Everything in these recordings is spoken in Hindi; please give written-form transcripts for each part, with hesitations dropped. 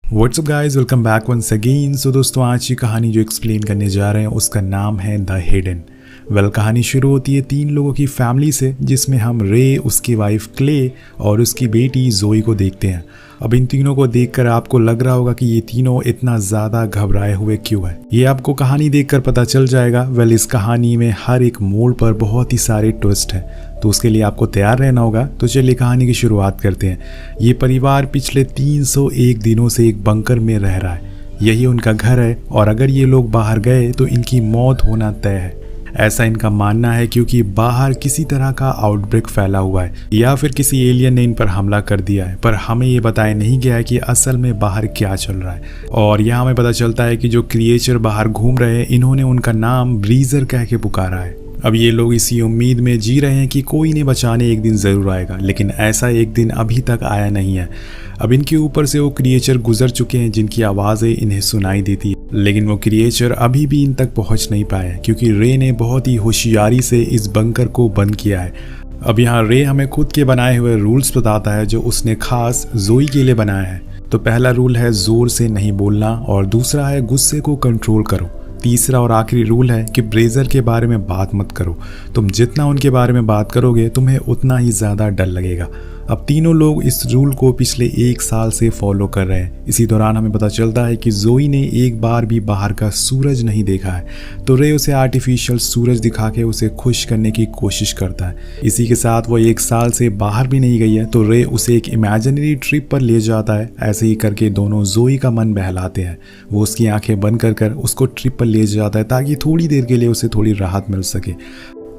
WhatsApp guys, welcome back once again. So दोस्तों, आज की कहानी जो एक्सप्लेन करने जा रहे हैं उसका नाम है द हिडन। कहानी शुरू होती है 3 लोगों की फैमिली से, जिसमें हम रे, उसकी वाइफ क्ले और उसकी बेटी जोई को देखते हैं। अब इन तीनों को देखकर आपको लग रहा होगा कि ये तीनों इतना ज़्यादा घबराए हुए क्यों है। ये आपको कहानी देखकर पता चल जाएगा। इस कहानी में हर एक मोड़ पर बहुत ही सारे ट्विस्ट हैं, तो उसके लिए आपको तैयार रहना होगा। तो चलिए कहानी की शुरुआत करते हैं। ये परिवार पिछले 301 दिनों से एक बंकर में रह रहा है। यही उनका घर है और अगर ये लोग बाहर गए तो इनकी मौत होना तय है, ऐसा इनका मानना है, क्योंकि बाहर किसी तरह का आउटब्रेक फैला हुआ है या फिर किसी एलियन ने इन पर हमला कर दिया है। पर हमें ये बताया नहीं गया है कि असल में बाहर क्या चल रहा है। और यहाँ हमें पता चलता है कि जो क्रिएचर बाहर घूम रहे हैं, इन्होंने उनका नाम ब्रीजर कह के पुकारा है। अब ये लोग इसी उम्मीद में जी रहे हैं कि कोई इन्हें बचाने एक दिन ज़रूर आएगा, लेकिन ऐसा एक दिन अभी तक आया नहीं है। अब इनके ऊपर से वो क्रिएचर गुजर चुके हैं जिनकी आवाज़ें इन्हें सुनाई देती है, लेकिन वो क्रिएचर अभी भी इन तक पहुंच नहीं पाए, क्योंकि रे ने बहुत ही होशियारी से इस बंकर को बंद किया है। अब यहाँ रे हमें खुद के बनाए हुए रूल्स बताता है जो उसने खास जोई के लिए बनाया है। तो पहला रूल है ज़ोर से नहीं बोलना, और दूसरा है गुस्से को कंट्रोल करो। तीसरा और आखिरी रूल है कि ब्रेजर के बारे में बात मत करो। तुम जितना उनके बारे में बात करोगे तुम्हें उतना ही ज़्यादा डर लगेगा। अब तीनों लोग इस रूल को पिछले 1 साल से फॉलो कर रहे हैं। इसी दौरान हमें पता चलता है कि जोई ने एक बार भी बाहर का सूरज नहीं देखा है, तो रे उसे आर्टिफिशियल सूरज दिखा के उसे खुश करने की कोशिश करता है। इसी के साथ वो 1 साल से बाहर भी नहीं गई है, तो रे उसे एक इमेजिनरी ट्रिप पर ले जाता है। ऐसे ही करके दोनों जोई का मन बहलाते हैं। वो उसकी आंखें बंद कर उसको ट्रिप पर ले जाता है ताकि थोड़ी देर के लिए उसे थोड़ी राहत मिल सके।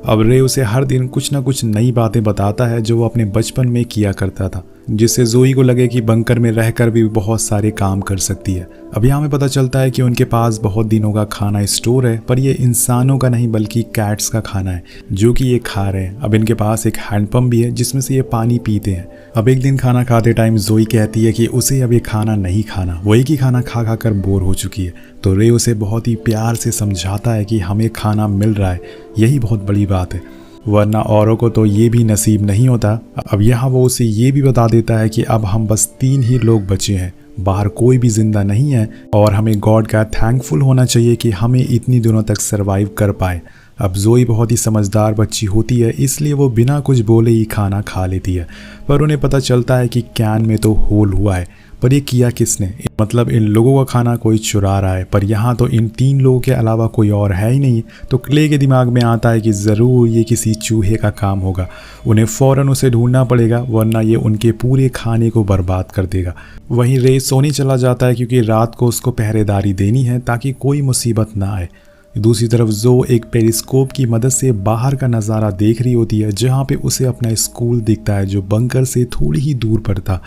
अब रे उसे हर दिन कुछ ना कुछ नई बातें बताता है जो वो अपने बचपन में किया करता था, जिससे जोई को लगे कि बंकर में रहकर भी बहुत सारे काम कर सकती है। अब यहाँ हमें पता चलता है कि उनके पास बहुत दिनों का खाना स्टोर है, पर ये इंसानों का नहीं बल्कि कैट्स का खाना है जो कि ये खा रहे हैं। अब इनके पास एक हैंडपंप भी है जिसमें से ये पानी पीते हैं। अब एक दिन खाना खाते टाइम जोई कहती है कि उसे अब ये खाना नहीं खाना, वो एक ही खाना खा खा कर बोर हो चुकी है। तो रे उसे बहुत ही प्यार से समझाता है कि हमें खाना मिल रहा है, यही बहुत बड़ी बात है, वरना औरों को तो ये भी नसीब नहीं होता। अब यहाँ वो उसे ये भी बता देता है कि अब हम बस 3 ही लोग बचे हैं, बाहर कोई भी जिंदा नहीं है, और हमें गॉड का थैंकफुल होना चाहिए कि हमें इतनी दिनों तक सरवाइव कर पाए। अब जोई बहुत ही समझदार बच्ची होती है, इसलिए वो बिना कुछ बोले ही खाना खा लेती है। पर उन्हें पता चलता है कि कैन में तो होल हुआ है, पर ये किया किसने? मतलब इन लोगों का खाना कोई चुरा रहा है, पर यहाँ तो इन 3 लोगों के अलावा कोई और है ही नहीं। तो क्ले के दिमाग में आता है कि ज़रूर ये किसी चूहे का काम होगा। उन्हें फ़ौरन उसे ढूंढना पड़ेगा, वरना ये उनके पूरे खाने को बर्बाद कर देगा। वहीं रे सोने चला जाता है, क्योंकि रात को उसको पहरेदारी देनी है ताकि कोई मुसीबत ना आए। दूसरी तरफ जो एक पेरिस्कोप की मदद से बाहर का नज़ारा देख रही होती है, जहाँ पे उसे अपना स्कूल दिखता है जो बंकर से थोड़ी ही दूर पर था।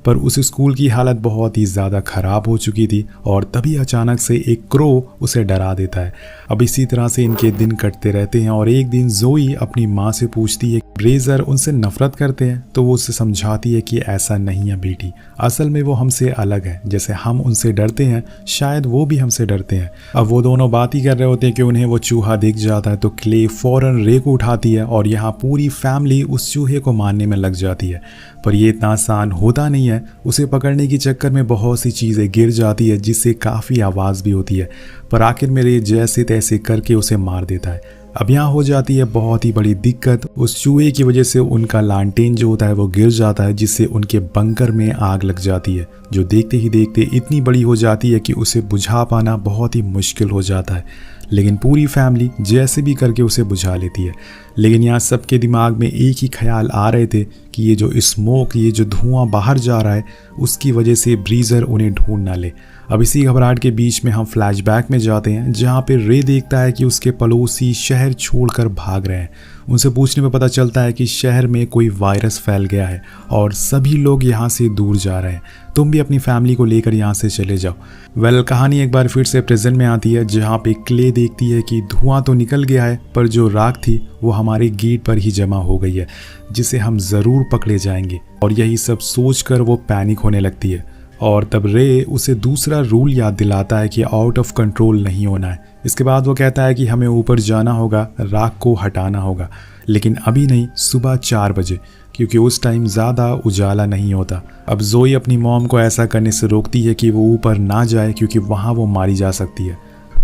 पर उस स्कूल की हालत बहुत ही ज़्यादा ख़राब हो चुकी थी, और तभी अचानक से एक क्रो उसे डरा देता है। अब इसी तरह से इनके दिन कटते रहते हैं, और एक दिन जोई अपनी माँ से पूछती है ब्रेजर उनसे नफरत करते हैं, तो वो उसे समझाती है कि ऐसा नहीं है बेटी, असल में वो हमसे अलग है। जैसे हम उनसे डरते हैं शायद वो भी हमसे डरते हैं। अब वो दोनों बात ही कर रहे होते हैं कि उन्हें वो चूहा दिख जाता है, तो क्ले फ़ौरन रे को उठाती है और यहाँ पूरी फैमिली उस चूहे को मारने में लग जाती है। पर ये इतना आसान होता नहीं है। उसे पकड़ने के चक्कर में बहुत सी चीज़ें गिर जाती है, जिससे काफ़ी आवाज़ भी होती है, पर आखिर में रे जैसे तैसे करके उसे मार देता है। अब यहाँ हो जाती है बहुत ही बड़ी दिक्कत। उस चूहे की वजह से उनका लालटेन जो होता है वो गिर जाता है, जिससे उनके बंकर में आग लग जाती है, जो देखते ही देखते इतनी बड़ी हो जाती है कि उसे बुझा पाना बहुत ही मुश्किल हो जाता है। लेकिन पूरी फैमिली जैसे भी करके उसे बुझा लेती है। लेकिन यहाँ सबके दिमाग में एक ही ख्याल आ रहे थे कि ये जो स्मोक, ये जो धुआं बाहर जा रहा है, उसकी वजह से ब्रीजर उन्हें ढूंढ ना ले। अब इसी घबराहट के बीच में हम फ्लैशबैक में जाते हैं, जहाँ पे रे देखता है कि उसके पड़ोसी शहर छोड़कर भाग रहे हैं। उनसे पूछने में पता चलता है कि शहर में कोई वायरस फैल गया है और सभी लोग यहाँ से दूर जा रहे हैं। तुम भी अपनी फैमिली को लेकर यहाँ से चले जाओ। कहानी एक बार फिर से प्रेजेंट में आती है, जहाँ पे क्ले देखती है कि धुआं तो निकल गया है, पर जो राख थी वो हमारे गेट पर ही जमा हो गई है, जिसे हम ज़रूर पकड़े जाएंगे। और यही सब सोचकर वो पैनिक होने लगती है, और तब रे उसे दूसरा रूल याद दिलाता है कि आउट ऑफ कंट्रोल नहीं होना है। इसके बाद वो कहता है कि हमें ऊपर जाना होगा, राख को हटाना होगा, लेकिन अभी नहीं, सुबह 4 बजे, क्योंकि उस टाइम ज़्यादा उजाला नहीं होता। अब जोई अपनी मॉम को ऐसा करने से रोकती है कि वो ऊपर ना जाए क्योंकि वहाँ वो मारी जा सकती है,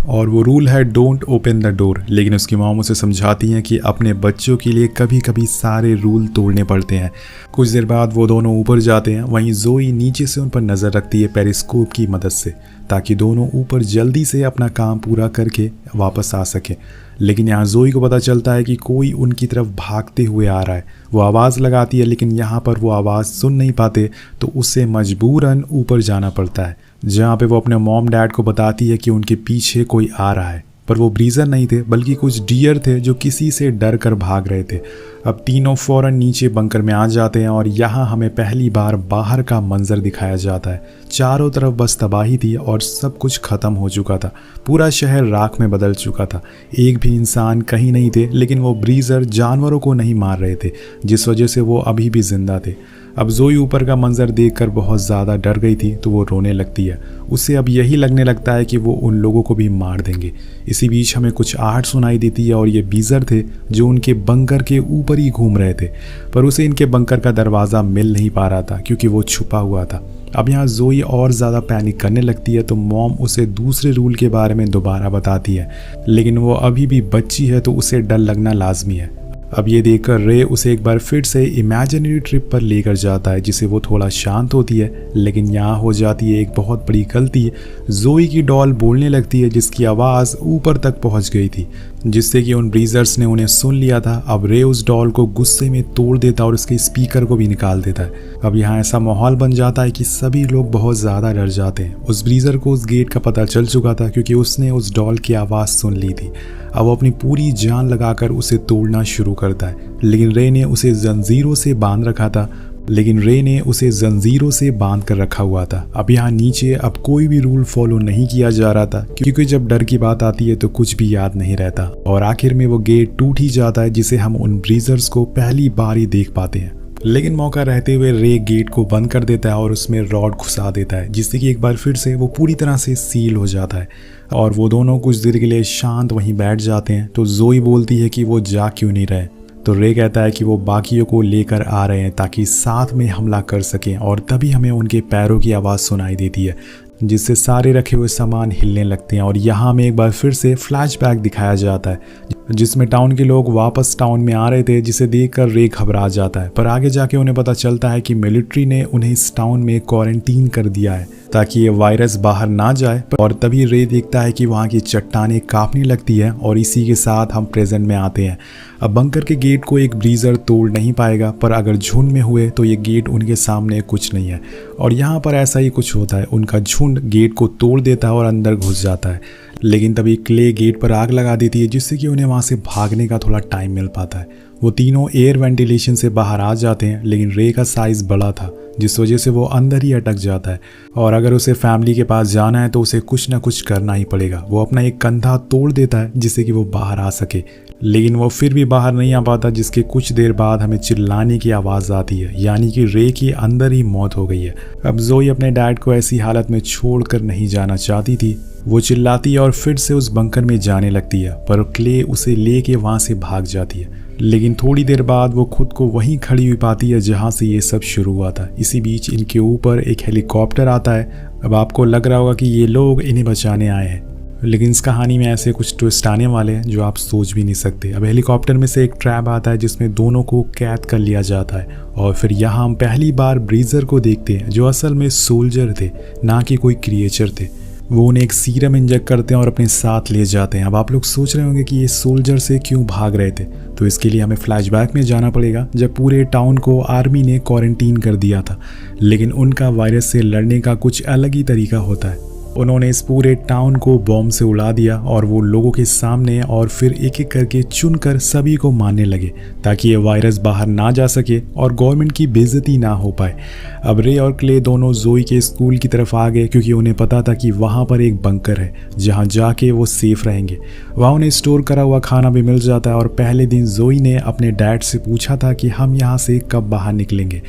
और वो रूल है डोंट ओपन द डोर। लेकिन उसकी मॉम उसे समझाती हैं कि अपने बच्चों के लिए कभी कभी सारे रूल तोड़ने पड़ते हैं। कुछ देर बाद वो दोनों ऊपर जाते हैं। वहीं जोई नीचे से उन पर नज़र रखती है पेरिस्कोप की मदद से, ताकि दोनों ऊपर जल्दी से अपना काम पूरा करके वापस आ सके। लेकिन यहाँ जोई को पता चलता है कि कोई उनकी तरफ भागते हुए आ रहा है। वो आवाज़ लगाती है, लेकिन यहाँ पर वो आवाज़ सुन नहीं पाते, तो उसे मजबूरन ऊपर जाना पड़ता है, जहाँ पे वो अपने मॉम डैड को बताती है कि उनके पीछे कोई आ रहा है। पर वो ब्रीजर नहीं थे, बल्कि कुछ डियर थे जो किसी से डर कर भाग रहे थे। अब तीनों फौरन नीचे बंकर में आ जाते हैं और यहाँ हमें पहली बार बाहर का मंजर दिखाया जाता है। चारों तरफ बस तबाही थी और सब कुछ ख़त्म हो चुका था। पूरा शहर राख में बदल चुका था। एक भी इंसान कहीं नहीं थे, लेकिन वो ब्रीजर जानवरों को नहीं मार रहे थे, जिस वजह से वो अभी भी जिंदा थे। अब जोई ऊपर का मंजर देखकर बहुत ज़्यादा डर गई थी, तो वो रोने लगती है। उसे अब यही लगने लगता है कि वो उन लोगों को भी मार देंगे। इसी बीच हमें कुछ आहट सुनाई देती है और ये ब्रीजर थे जो उनके बंकर के ऊपर ही घूम रहे थे, पर उसे इनके बंकर का दरवाज़ा मिल नहीं पा रहा था क्योंकि वो छुपा हुआ था। अब यहाँ जोई और ज़्यादा पैनिक करने लगती है, तो मॉम उसे दूसरे रूल के बारे में दोबारा बताती है, लेकिन वो अभी भी बच्ची है तो उसे डर लगना लाजमी है। अब ये देखकर रे उसे एक बार फिर से इमेजिनरी ट्रिप पर लेकर जाता है, जिससे वो थोड़ा शांत होती है। लेकिन यहाँ हो जाती है एक बहुत बड़ी गलती। जोई की डॉल बोलने लगती है, जिसकी आवाज़ ऊपर तक पहुँच गई थी, जिससे कि उन ब्रीजर्स ने उन्हें सुन लिया था। अब रे उस डॉल को गुस्से में तोड़ देता और उसके स्पीकर को भी निकाल देता है। अब यहाँ ऐसा माहौल बन जाता है कि सभी लोग बहुत ज़्यादा डर जाते हैं। उस ब्रीजर को उस गेट का पता चल चुका था क्योंकि उसने उस डॉल की आवाज़ सुन ली थी। अब वो अपनी पूरी जान लगाकर उसे तोड़ना शुरू करता है, लेकिन रे ने उसे जंजीरों से बांध कर रखा हुआ था। अब यहाँ नीचे अब कोई भी रूल फॉलो नहीं किया जा रहा था, क्योंकि जब डर की बात आती है तो कुछ भी याद नहीं रहता। और आखिर में वो गेट टूट ही जाता है, जिसे हम उन ब्रीजर्स को पहली बार ही देख पाते हैं। लेकिन मौका रहते हुए रे गेट को बंद कर देता है और उसमें रॉड घुसा देता है, जिससे कि एक बार फिर से वो पूरी तरह से सील हो जाता है। और वो दोनों कुछ देर के लिए शांत वहीं बैठ जाते हैं। तो जोई बोलती है कि वो जा क्यों नहीं रहे, तो रे कहता है कि वो बाकियों को लेकर आ रहे हैं ताकि साथ में हमला कर सकें। और तभी हमें उनके पैरों की आवाज़ सुनाई देती है, जिससे सारे रखे हुए सामान हिलने लगते हैं। और यहाँ हमें एक बार फिर से फ्लैशबैक दिखाया जाता है, जिसमें टाउन के लोग वापस टाउन में आ रहे थे, जिसे देखकर रे घबरा जाता है। पर आगे जाके उन्हें पता चलता है कि मिलिट्री ने उन्हें इस टाउन में क्वारंटीन कर दिया है ताकि ये वायरस बाहर ना जाए। और तभी रे देखता है कि वहाँ की चट्टानें कांपने लगती है। और इसी के साथ हम प्रेजेंट में आते हैं। अब बंकर के गेट को एक ब्रीजर तोड़ नहीं पाएगा, पर अगर झुंड में हुए तो ये गेट उनके सामने कुछ नहीं है। और यहाँ पर ऐसा ही कुछ होता है, उनका झुंड गेट को तोड़ देता है और अंदर घुस जाता है। लेकिन तभी क्ले गेट पर आग लगा देती है, जिससे कि उन्हें वहाँ से भागने का थोड़ा टाइम मिल पाता है। वो तीनों एयर वेंटिलेशन से बाहर आ जाते हैं, लेकिन रे का साइज़ बड़ा था, जिस वजह से वो अंदर ही अटक जाता है। और अगर उसे फैमिली के पास जाना है तो उसे कुछ ना कुछ करना ही पड़ेगा। वो अपना एक कंधा तोड़ देता है जिससे कि वो बाहर आ सके, लेकिन वो फिर भी बाहर नहीं आ पाता, जिसके कुछ देर बाद हमें चिल्लाने की आवाज़ आती है, यानी कि रे की अंदर ही मौत हो गई है। अब जोई अपने डैड को ऐसी हालत में छोड़कर नहीं जाना चाहती थी। वो चिल्लाती है और फिर से उस बंकर में जाने लगती है, पर क्ले उसे लेके वहाँ से भाग जाती है। लेकिन थोड़ी देर बाद वो खुद को वहीं खड़ी हुई पाती है जहाँ से ये सब शुरू हुआ था। इसी बीच इनके ऊपर एक हेलीकॉप्टर आता है। अब आपको लग रहा होगा कि ये लोग इन्हें बचाने आए हैं, लेकिन इस कहानी में ऐसे कुछ ट्विस्ट आने वाले हैं जो आप सोच भी नहीं सकते। अब हेलीकॉप्टर में से एक ट्रैप आता है जिसमें दोनों को कैद कर लिया जाता है। और फिर यहाँ हम पहली बार ब्रीजर को देखते हैं, जो असल में सोल्जर थे, ना कि कोई क्रिएचर थे। वो उन्हें एक सीरम इंजेक्ट करते हैं और अपने साथ ले जाते हैं। अब आप लोग सोच रहे होंगे कि ये सोल्जर से क्यों भाग रहे थे, तो इसके लिए हमें फ्लैशबैक में जाना पड़ेगा, जब पूरे टाउन को आर्मी ने क्वारंटीन कर दिया था। लेकिन उनका वायरस से लड़ने का कुछ अलग ही तरीका होता है। उन्होंने इस पूरे टाउन को बॉम्ब से उड़ा दिया और वो लोगों के सामने, और फिर एक एक करके चुनकर सभी को मारने लगे ताकि ये वायरस बाहर ना जा सके और गवर्नमेंट की बेइज्जती ना हो पाए। अब रे और क्ले दोनों जोई के स्कूल की तरफ आ गए, क्योंकि उन्हें पता था कि वहाँ पर एक बंकर है जहाँ जाके वो सेफ रहेंगे। वहाँ उन्हें स्टोर करा हुआ खाना भी मिल जाता है। और पहले दिन जोई ने अपने डैड से पूछा था कि हम यहाँ से कब बाहर निकलेंगे।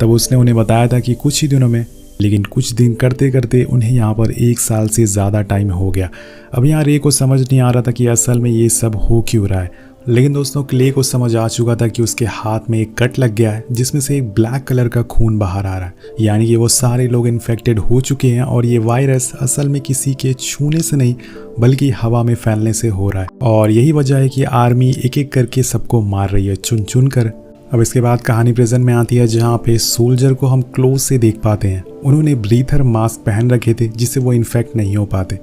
तब उसने उन्हें बताया था कि कुछ ही दिनों में, लेकिन कुछ दिन करते करते उन्हें यहाँ पर 1 साल से ज़्यादा टाइम हो गया। अब यहाँ रे को समझ नहीं आ रहा था कि असल में ये सब हो क्यों रहा है। लेकिन दोस्तों क्ले को समझ आ चुका था कि उसके हाथ में एक कट लग गया है जिसमें से एक ब्लैक कलर का खून बाहर आ रहा है, यानी कि वो सारे लोग इन्फेक्टेड हो चुके हैं और ये वायरस असल में किसी के छूने से नहीं बल्कि हवा में फैलने से हो रहा है। और यही वजह है कि आर्मी एक एक करके सबको मार रही है चुन चुन कर। अब इसके बाद कहानी प्रेजेंट में आती है जहाँ पे सोल्जर को हम क्लोज से देख पाते हैं। उन्होंने ब्रीथर मास्क पहन रखे थे जिससे वो इन्फेक्ट नहीं हो पाते,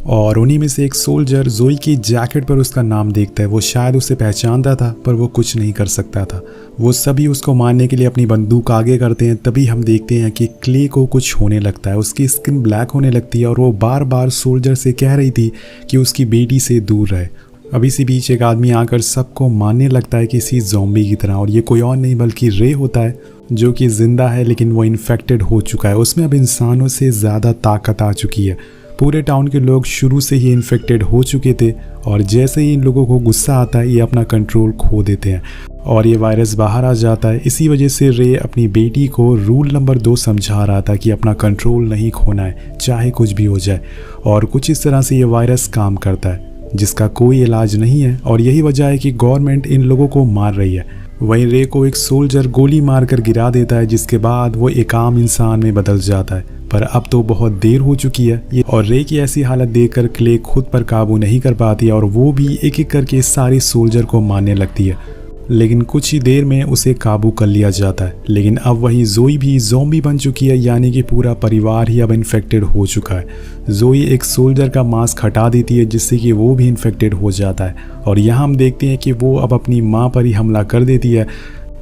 और उन्हीं में से एक सोल्जर जोई की जैकेट पर उसका नाम देखता है। वो शायद उसे पहचानता था पर वो कुछ नहीं कर सकता था। वो सभी उसको मारने के लिए अपनी बंदूक आगे करते हैं। तभी हम देखते हैं कि क्ले को कुछ होने लगता है, उसकी स्किन ब्लैक होने लगती है और वो बार बार सोल्जर से कह रही थी कि उसकी बेटी से दूर रहे। अब इसी बीच एक आदमी आकर सबको मारने लगता है किसी ज़ॉम्बी की तरह, और ये कोई और नहीं बल्कि रे होता है जो कि जिंदा है लेकिन वो इन्फेक्टेड हो चुका है। उसमें अब इंसानों से ज़्यादा ताकत आ चुकी है। पूरे टाउन के लोग शुरू से ही इन्फेक्टेड हो चुके थे और जैसे ही इन लोगों को गुस्सा आता है ये अपना कंट्रोल खो देते हैं और ये वायरस बाहर आ जाता है। इसी वजह से रे अपनी बेटी को रूल नंबर 2 समझा रहा था कि अपना कंट्रोल नहीं खोना है चाहे कुछ भी हो जाए, और कुछ इस तरह से ये वायरस काम करता है जिसका कोई इलाज नहीं है और यही वजह है कि गवर्नमेंट इन लोगों को मार रही है। वहीं रे को एक सोल्जर गोली मारकर गिरा देता है जिसके बाद वो एक आम इंसान में बदल जाता है, पर अब तो बहुत देर हो चुकी है ये। और रे की ऐसी हालत देखकर क्ले खुद पर काबू नहीं कर पाती और वो भी एक एक करके सारी सोल्जर को मारने लगती है, लेकिन कुछ ही देर में उसे काबू कर लिया जाता है। लेकिन अब वही जोई भी ज़ॉम्बी बन चुकी है, यानी कि पूरा परिवार ही अब इन्फेक्टेड हो चुका है। जोई एक सोल्जर का मास्क हटा देती है जिससे कि वो भी इन्फेक्टेड हो जाता है और यहाँ हम देखते हैं कि वो अब अपनी माँ पर ही हमला कर देती है,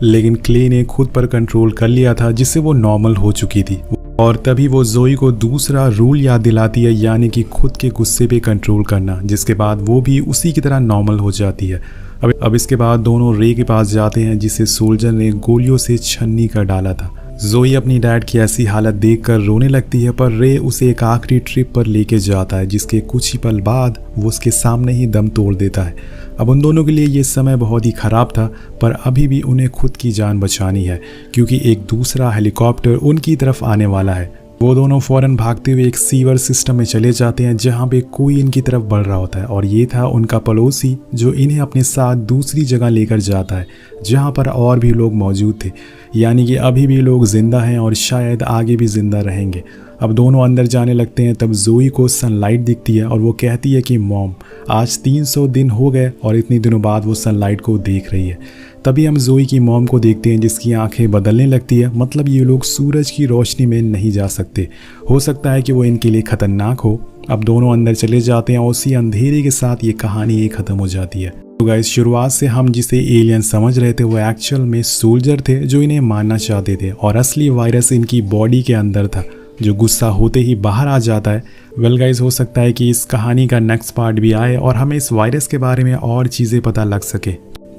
लेकिन क्ले ने खुद पर कंट्रोल कर लिया था जिससे वो नॉर्मल हो चुकी थी। और तभी वो जोई को दूसरा रूल याद दिलाती है, यानी कि खुद के गुस्से पे कंट्रोल करना, जिसके बाद वो भी उसी की तरह नॉर्मल हो जाती है। अब इसके बाद दोनों रे के पास जाते हैं जिसे सोल्जर ने गोलियों से छन्नी कर डाला था। जोई अपनी डैड की ऐसी हालत देखकर रोने लगती है, पर रे उसे एक आखिरी ट्रिप पर लेके जाता है जिसके कुछ ही पल बाद वो उसके सामने ही दम तोड़ देता है। अब उन दोनों के लिए ये समय बहुत ही ख़राब था, पर अभी भी उन्हें खुद की जान बचानी है क्योंकि एक दूसरा हेलीकॉप्टर उनकी तरफ आने वाला है। वो दोनों फौरन भागते हुए एक सीवर सिस्टम में चले जाते हैं जहाँ पे कोई इनकी तरफ बढ़ रहा होता है, और ये था उनका पड़ोसी जो इन्हें अपने साथ दूसरी जगह लेकर जाता है जहाँ पर और भी लोग मौजूद थे, यानी कि अभी भी लोग जिंदा हैं और शायद आगे भी जिंदा रहेंगे। अब दोनों अंदर जाने लगते हैं, तब जोई को सनलाइट दिखती है और वो कहती है कि मॉम आज 300 दिन हो गए और इतने दिनों बाद वो सनलाइट को देख रही है। तभी हम जोई की मॉम को देखते हैं जिसकी आंखें बदलने लगती है, मतलब ये लोग सूरज की रोशनी में नहीं जा सकते, हो सकता है कि वो इनके लिए खतरनाक हो। अब दोनों अंदर चले जाते हैं और उसी अंधेरे के साथ ये कहानी ही खत्म हो जाती है। तो गाइस शुरुआत से हम जिसे एलियन समझ रहे थे वो एक्चुअल में सोल्जर थे जो इन्हें मारना चाहते थे, और असली वायरस इनकी बॉडी के अंदर था जो गुस्सा होते ही बाहर आ जाता है। वेल गाइस हो सकता है कि इस कहानी का नेक्स्ट पार्ट भी आए और हमें इस वायरस के बारे में और चीज़ें पता लग सके।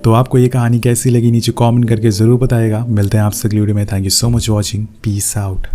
तो आपको ये कहानी कैसी लगी नीचे कमेंट करके ज़रूर बताइएगा। मिलते हैं आपसे अगली वीडियो में। Thank you so much watching. Peace out.